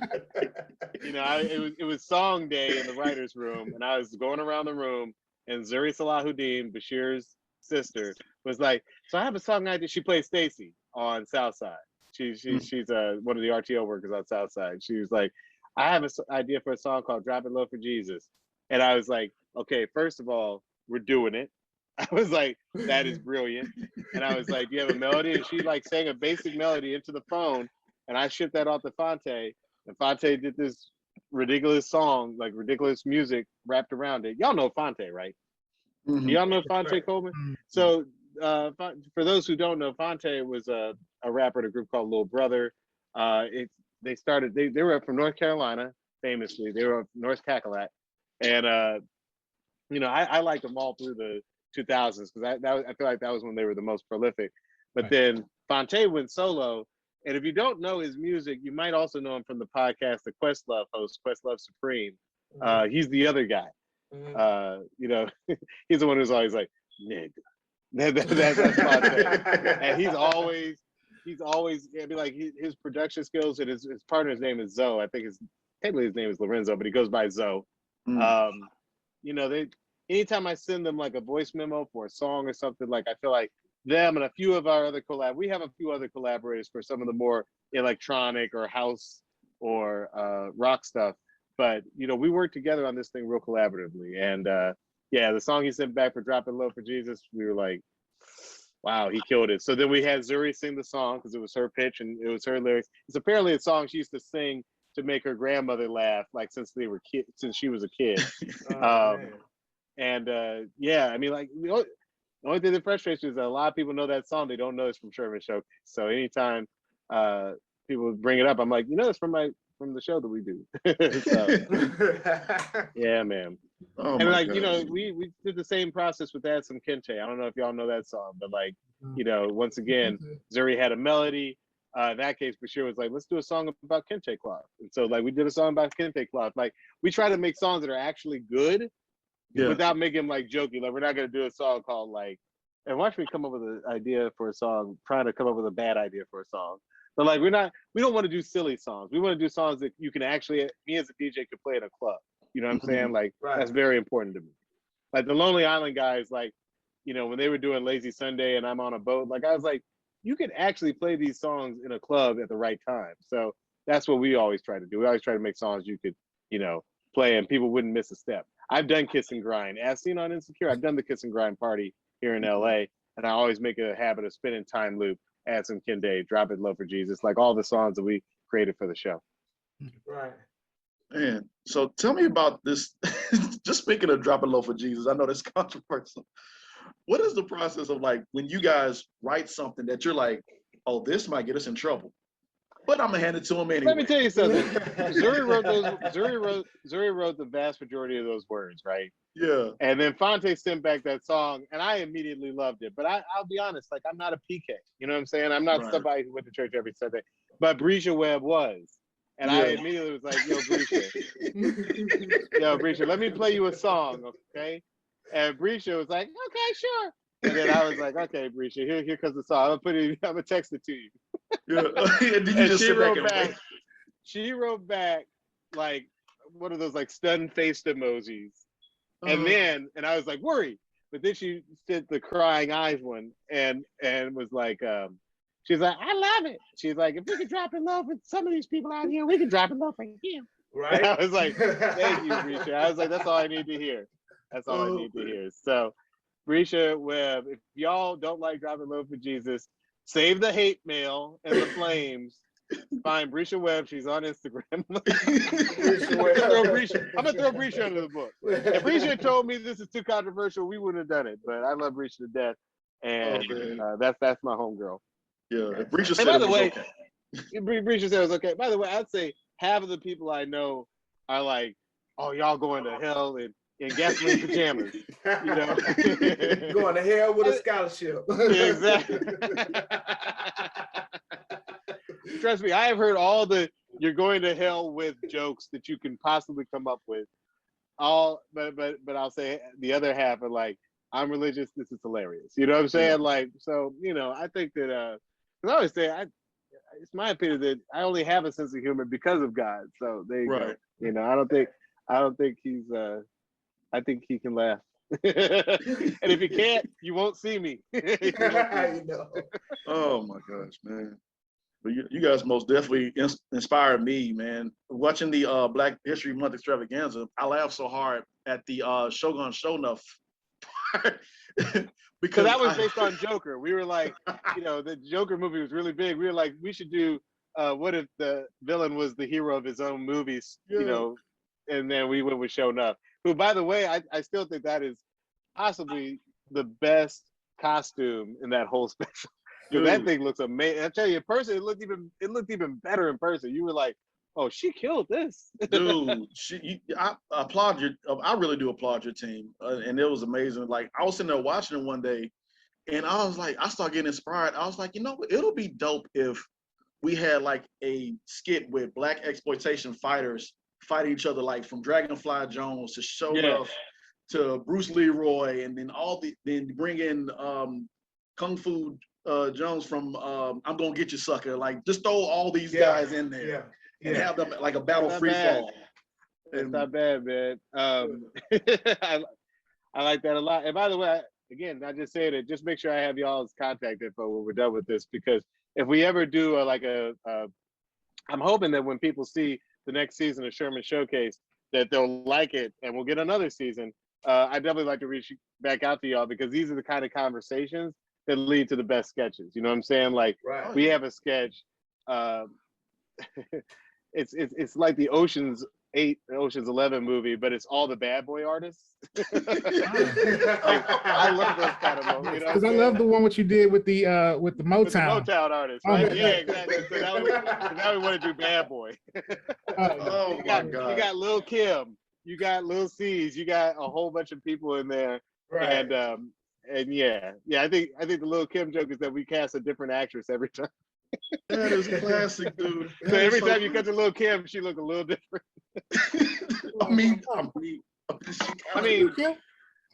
you know, it was song day in the writers' room, and I was going around the room, and Zuri Salahuddin, Bashir's sister, was like, "So I have a song idea." She plays Stacy on Southside. She's one of the RTO workers on Southside. She was like, "I have an idea for a song called 'Drop It Low for Jesus,'" and I was like, okay, first of all, we're doing it. I was like, that is brilliant. And I was like, do you have a melody? And she like sang a basic melody into the phone. And I shipped that off to Fonte. And Fonte did this ridiculous song, like ridiculous music wrapped around it. Y'all know Fonte, right? Y'all know Fonte Coleman? So for those who don't know, Fonte was a rapper in a group called Little Brother. They were from North Carolina, famously. They were up North Cackalack. And I liked them all through the 2000s because I feel like that was when they were the most prolific. But then Fonte went solo. And if you don't know his music, you might also know him from the podcast, the Questlove host, Questlove Supreme. He's the other guy. He's the one who's always like, nigga. That's Fonte. And he's always, I mean, like his production skills and his partner's name is Zoe. I think technically his name is Lorenzo, but he goes by Zoe. Anytime I send them like a voice memo for a song or something, like I feel like them and a few of our other we have a few other collaborators for some of the more electronic or house or rock stuff. But we work together on this thing real collaboratively. And the song he sent back for Dropping Low for Jesus, we were like, wow, he killed it. So then we had Zuri sing the song because it was her pitch and it was her lyrics. It's apparently a song she used to sing to make her grandmother laugh, like since she was a kid. I mean, like the only thing that frustrates me is that a lot of people know that song. They don't know it's from Sherman Showcase. So anytime people bring it up, I'm like, it's from the show that we do. So, yeah, man. Oh, and like, gosh. we did the same process with Add Some Kente. I don't know if y'all know that song, but like, once again, Zuri had a melody. In that case, Bashir was like, let's do a song about Kente cloth. And so like we did a song about Kente cloth. Like we try to make songs that are actually good without making them like jokey. Like we're not gonna do a song called like, and watch me come up with an idea for a song, trying to come up with a bad idea for a song. But like we don't want to do silly songs. We want to do songs that you can actually, me as a DJ, could play in a club. You know what I'm saying? Like that's very important to me. Like the Lonely Island guys, like, when they were doing Lazy Sunday and I'm on a boat, like I was like, you can actually play these songs in a club at the right time. So that's what we always try to do. We always try to make songs you could, play and people wouldn't miss a step. I've done Kiss and Grind. As seen on Insecure, I've done the Kiss and Grind party here in LA. And I always make a habit of spinning Time Loop, Add Some Kende, Drop It Low for Jesus, like all the songs that we created for the show. Right. Man, so tell me about this. Just speaking of Drop It Low for Jesus, I know that's controversial. What is the process of like when you guys write something that you're like, oh, this might get us in trouble, but I'm gonna hand it to him anyway? Let me tell you something. Zuri wrote the vast majority of those words, right? Yeah. And then Fonte sent back that song, and I immediately loved it. But I'll be honest, like I'm not a PK. You know what I'm saying? I'm not somebody who went to church every Sunday. But Brescia Webb was. And I immediately was like, yo, Brescia, let me play you a song, okay? And Brescia was like, okay, sure. And then I was like, okay, Brescia, here comes the song. I'm gonna text it to you. And then you just sit back and wait. She wrote back like one of those like stun-faced emojis. And I was like, worried. But then she did the crying eyes one and was like, she's like, I love it. She's like, if we could drop it low for some of these people out here, we can drop it low for him. Right. And I was like, thank you, Brescia. I was like, that's all I need to hear. That's all I need to hear. So, Brescia Webb, if y'all don't like Dropping Low for Jesus, save the hate mail and the flames. Find Brescia Webb. She's on Instagram. I'm gonna throw Brescia under the book. If Brescia told me this is too controversial, we wouldn't have done it. But I love Brescia to death, and that's my homegirl. Yeah. Brescia said, by the way, Brescia said it was okay. By the way, I'd say half of the people I know are like, "Oh, y'all going to hell in gasoline pajamas," going to hell with a scholarship. Yeah, exactly. Trust me, I have heard all the "you're going to hell with" jokes that you can possibly come up with. But I'll say the other half are like, I'm religious. This is hilarious. You know what I'm saying? Like, so I think that because I always say it's my opinion that I only have a sense of humor because of God. So there you go. I don't think he's. I think he can laugh. And if he can't, you won't see me. Oh my gosh, man. But you guys most definitely inspired me, man. Watching the Black History Month extravaganza, I laughed so hard at the Shogun Shonuff part So because that was based on Joker. We were like, the Joker movie was really big. We were like, we should do what if the villain was the hero of his own movies, and then we went with Shonuff, who, by the way, I still think that is possibly the best costume in that whole special. Because that thing looks amazing. I tell you, in person, it looked even better in person. You were like, oh, she killed this. Dude, I applaud you. I really do applaud your team, and it was amazing. Like I was sitting there watching it one day, and I was like, I started getting inspired. I was like, it'll be dope if we had like a skit with Black exploitation fighters fighting each other, like from Dragonfly Jones to Shonuff to Bruce Leroy, and then then bring in Kung Fu Jones from I'm Gonna Get You Sucker. Like just throw all these guys in there and have them like a battle free fall. It's not bad, man. I like that a lot. And by the way, again, I just saying it, just make sure I have y'all's contact info when we're done with this, because if we ever do I'm hoping that when people see the next season of Sherman Showcase, that they'll like it and we'll get another season. I'd definitely like to reach back out to y'all, because these are the kind of conversations that lead to the best sketches. You know what I'm saying? Like we have a sketch. It's like the Ocean's 8, Ocean's 11 movie, but it's all the bad boy artists. Like, I love those kind of moments. Because I love the one what you did with the Motown. With the Motown artists, right? Yeah, exactly. So now we want to do bad boy. Oh my God! You got Lil Kim, you got Lil C's, you got a whole bunch of people in there, and yeah, I think the Lil Kim joke is that we cast a different actress every time. That is classic, dude. So every time you cut to Lil Kim, she look a little different. I mean,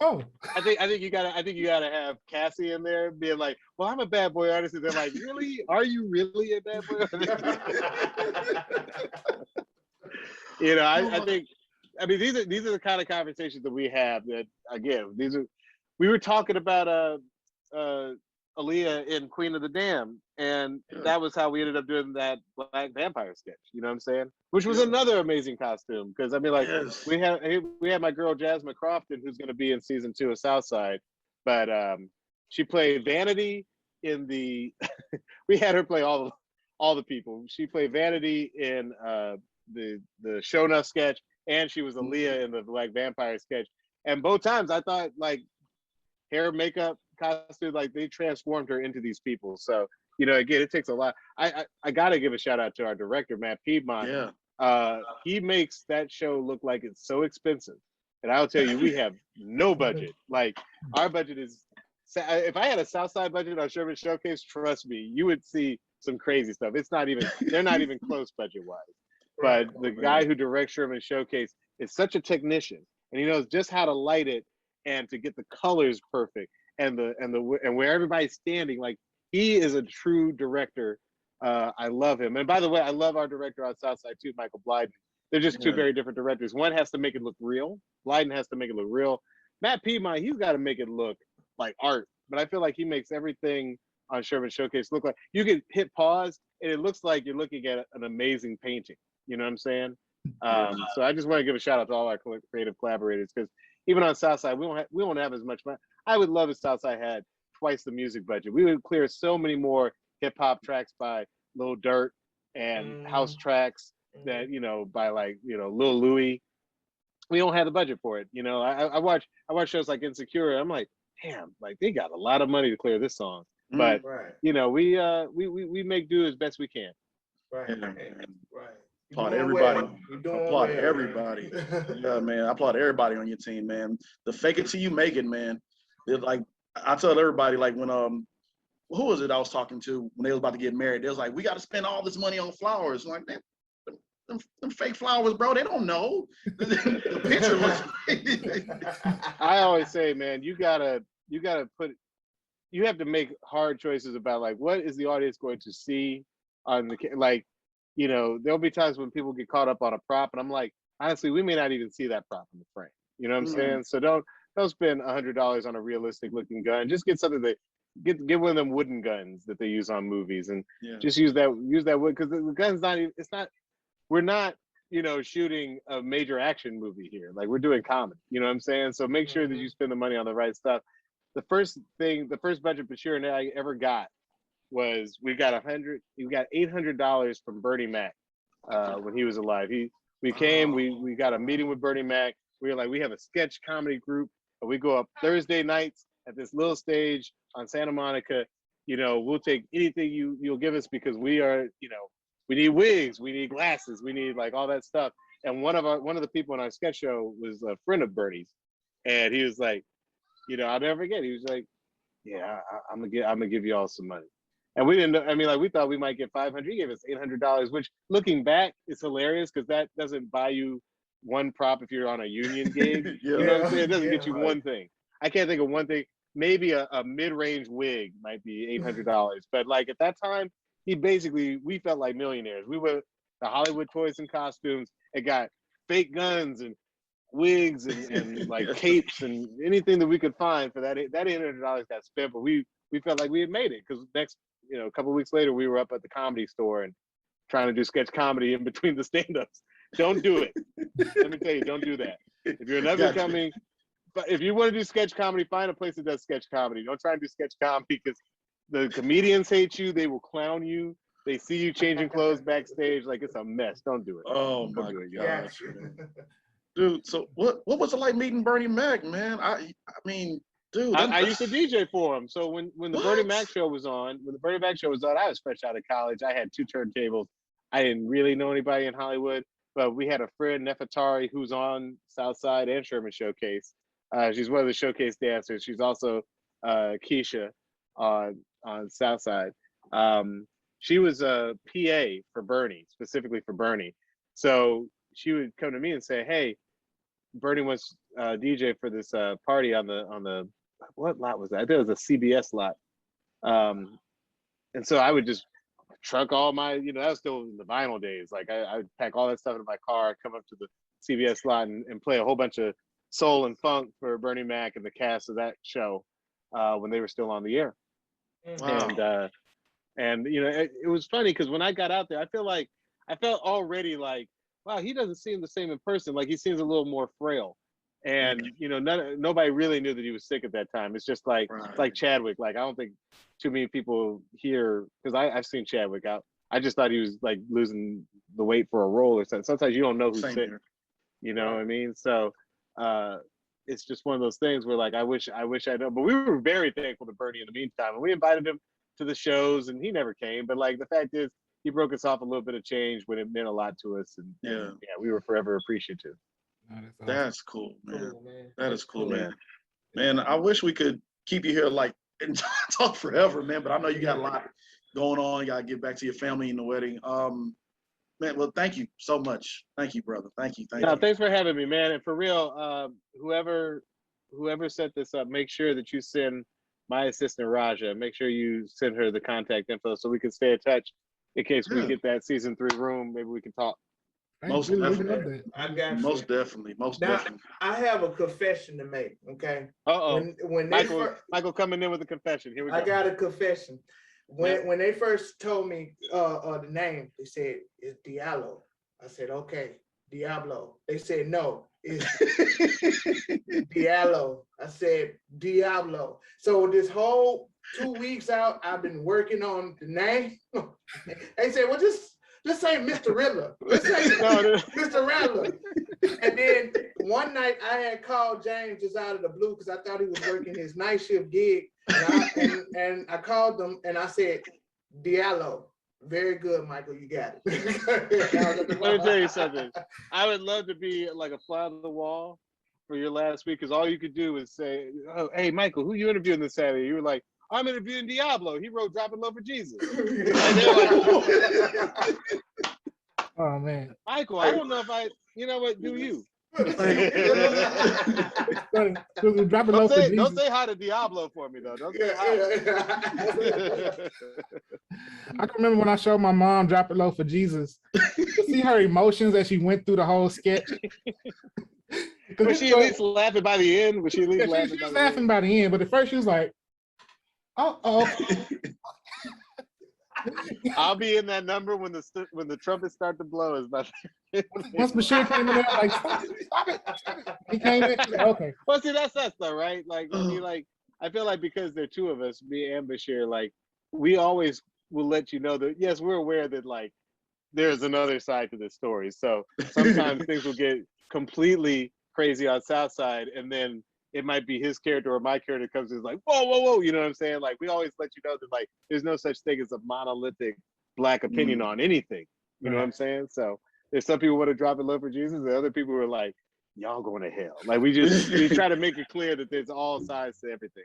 oh, I think you gotta have Cassie in there being like, well, I'm a bad boy artist, and they're like, really? Are you really a bad boy artist? I think these are the kind of conversations that we have that, again, we were talking about Aaliyah in Queen of the Damned, and that was how we ended up doing that Black vampire sketch. You know what I'm saying? Which was another amazing costume, because we had my girl Jasmine Crofton, who's going to be in season 2 of Southside, but she played Vanity in the. We had her play all the people. She played Vanity in the Shona sketch, and she was Aaliyah in the Black vampire sketch. And both times I thought, like, hair, makeup, costume, like they transformed her into these people. So again, it takes a lot. I gotta give a shout out to our director, Matt Piedmont. He makes that show look like it's so expensive, and I'll tell you, we have no budget. Like our budget is, if I had a Southside budget on Sherman Showcase, trust me, you would see some crazy stuff. They're not even close budget wise. But the guy who directs Sherman Showcase is such a technician, and he knows just how to light it and to get the colors perfect. And where everybody's standing, like, he is a true director. I love him. And by the way, I love our director on Southside too, Michael Blyden. They're just two very different directors. One has to make it look real. Blyden has to make it look real. Matt Piedmont, he's got to make it look like art. But I feel like he makes everything on Sherman Showcase look like, you can hit pause and it looks like you're looking at an amazing painting. You know what I'm saying? So I just want to give a shout out to all our creative collaborators, because even on Southside, we won't have as much money. I would love if Southside had twice the music budget. We would clear so many more hip hop tracks by Lil Durk and house tracks that, by Lil Louis. We don't have the budget for it. I watch shows like Insecure. I'm like, damn, like they got a lot of money to clear this song. But we make do as best we can. Applaud everybody. Applaud everybody. Yeah, man. I applaud everybody on your team, man. The fake it till you make it, man. Like I tell everybody, like when who was it I was talking to when they was about to get married? They was like, we got to spend all this money on flowers. I'm like, man, them fake flowers, bro. They don't know. The picture looks. I always say, man, you have to make hard choices about, like, what is the audience going to see on the, like, there'll be times when people get caught up on a prop, and I'm like, honestly, we may not even see that prop in the frame. You know what I'm saying? So don't spend $100 on a realistic looking gun. Just get something that get one of them wooden guns that they use on movies, and Yeah. just use that wood, because the gun's not even, we're not, shooting a major action movie here. Like, we're doing comedy, you know what I'm saying? So make sure that you spend the money on the right stuff. The first budget Bashir and I ever got was we got $800 from Bernie Mac when he was alive. We came, we got a meeting with Bernie Mac. We were like, we have a sketch comedy group, and we go up Thursday nights at this little stage on Santa Monica. We'll take anything you'll give us, because we are, we need wigs, we need glasses, we need like all that stuff. And one of the people in our sketch show was a friend of Bernie's, and he was like, I'll never forget. He was like, yeah, I'm gonna give you all some money. And we didn't know, I mean, like, we thought we might get $500. He gave us $800, which, looking back, is hilarious, because that doesn't buy you one prop if you're on a union gig. You know what I'm saying? It doesn't get you one thing. I can't think of one thing. Maybe a mid-range wig might be $800. But like, at that time, we felt like millionaires. We were the Hollywood Toys and Costumes, and got fake guns and wigs and like capes and anything that we could find for that $800 got spent. But we felt like we had made it, because next, a couple of weeks later, we were up at the Comedy Store and trying to do sketch comedy in between the stand-ups. Don't do it. Let me tell you, don't do that. If you're never coming, but if you want to do sketch comedy, find a place that does sketch comedy. Don't try and do sketch comedy, because the comedians hate you. They will clown you. They see you changing clothes backstage. Like, it's a mess. Don't do it. Oh my gosh, dude. So what was it like meeting Bernie Mac, man? I mean, dude, I used to DJ for him. So when the Bernie Mac show was on, I was fresh out of college. I had 2 turntables. I didn't really know anybody in Hollywood, but we had a friend, Nefertari, who's on Southside and Sherman Showcase. She's one of the showcase dancers. She's also Keisha on Southside. She was a PA for Bernie, specifically for Bernie. So she would come to me and say, "Hey, Bernie wants DJ for this party on the what lot was that? I think it was a CBS lot." And so I would just truck all my, that was still in the vinyl days. Like, I would pack all that stuff in my car, come up to the CBS lot and play a whole bunch of soul and funk for Bernie Mac and the cast of that show when they were still on the air. Wow. And it was funny, because when I got out there, I felt already like, wow, he doesn't seem the same in person. Like, he seems a little more frail. And nobody really knew that he was sick at that time. It's just like, it's like Chadwick. Like, I don't think too many people here, because I've seen Chadwick out. I just thought he was like losing the weight for a role or something. Sometimes you don't know who's sick. You know what I mean? So it's just one of those things where, like, I wish I know. But we were very thankful to Bernie in the meantime, and we invited him to the shows, and he never came. But like, the fact is, he broke us off a little bit of change when it meant a lot to us, and we were forever appreciative. That's cool, man. That is cool, man. Man, I wish we could keep you here like and talk forever, man. But I know you got a lot going on. You gotta get back to your family and the wedding. Man, well, thank you so much. Thank you, brother. Thank you. Thanks for having me, man. And for real, whoever set this up, make sure that you send my assistant Raja. Make sure you send her the contact info so we can stay in touch in case we get that season 3 room. Maybe we can talk. Most definitely. I got you. Most definitely. I have a confession to make. Okay. When Michael coming in with a confession. Here we go. I got a confession. When they first told me the name, they said it's Diallo. I said, okay, Diablo. They said no, it's Diallo. I said Diablo. So this whole 2 weeks out, I've been working on the name. They said, well, just say Mr. Riddler. Let's say Mr. Riddler. And then one night I had called James just out of the blue because I thought he was working his night shift gig. And I called them and I said, Diallo. Very good, Michael. You got it. Let me tell you something. I would love to be like a fly on the wall for your last week, because all you could do is say, "Oh, hey, Michael, who you interviewing this Saturday?" You were like, "I'm interviewing Diablo. He wrote Dropping Low for Jesus." And they're like, oh man, Michael, I don't know if you know what, do you? Don't say hi to Diablo for me though. Don't say hi. I can remember when I showed my mom Drop It Low for Jesus. To see her emotions as she went through the whole sketch. Was she at least laughing by the end? Was she at least laughing by the end? But at first she was like, Oh. I'll be in that number when the trumpets start to blow. Is my Once Bashir came in there, like, stop it. He came in. Okay. Well, see, that's us though, right? Like, I mean, like, I feel like because there are two of us, me and Bashir, like, we always will let you know that yes, we're aware that like there's another side to this story. So sometimes things will get completely crazy on Southside, and then it might be his character or my character comes and is like, whoa, you know what I'm saying? Like, we always let you know that like there's no such thing as a monolithic Black opinion on anything. You know what I'm saying? So there's some people want to drop in love for Jesus, and other people are like, y'all going to hell. Like we try to make it clear that there's all sides to everything.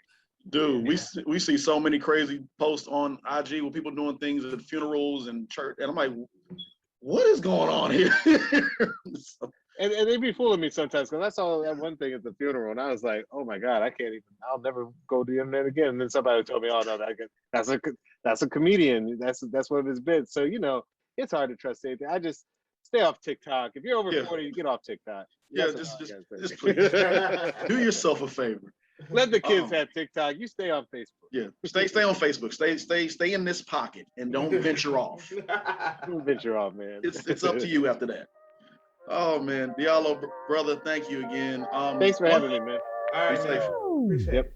Dude, we see so many crazy posts on IG with people doing things at funerals and church, and I'm like, what is going on here? And they be fooling me sometimes because I saw that one thing at the funeral and I was like, oh my God, I'll never go to the internet again. And then somebody told me, oh no, that's a comedian. That's one of his bits. So, you know, it's hard to trust anything. I just stay off TikTok. If you're over 40, you get off TikTok. Yeah, just please do yourself a favor. Let the kids have TikTok. You stay on Facebook. Yeah, stay on Facebook. Stay in this pocket and don't venture off. Don't venture off, man. It's up to you after that. Oh man, Diallo brother, thank you again. Thanks for having me, man. All right, be safe. Appreciate it.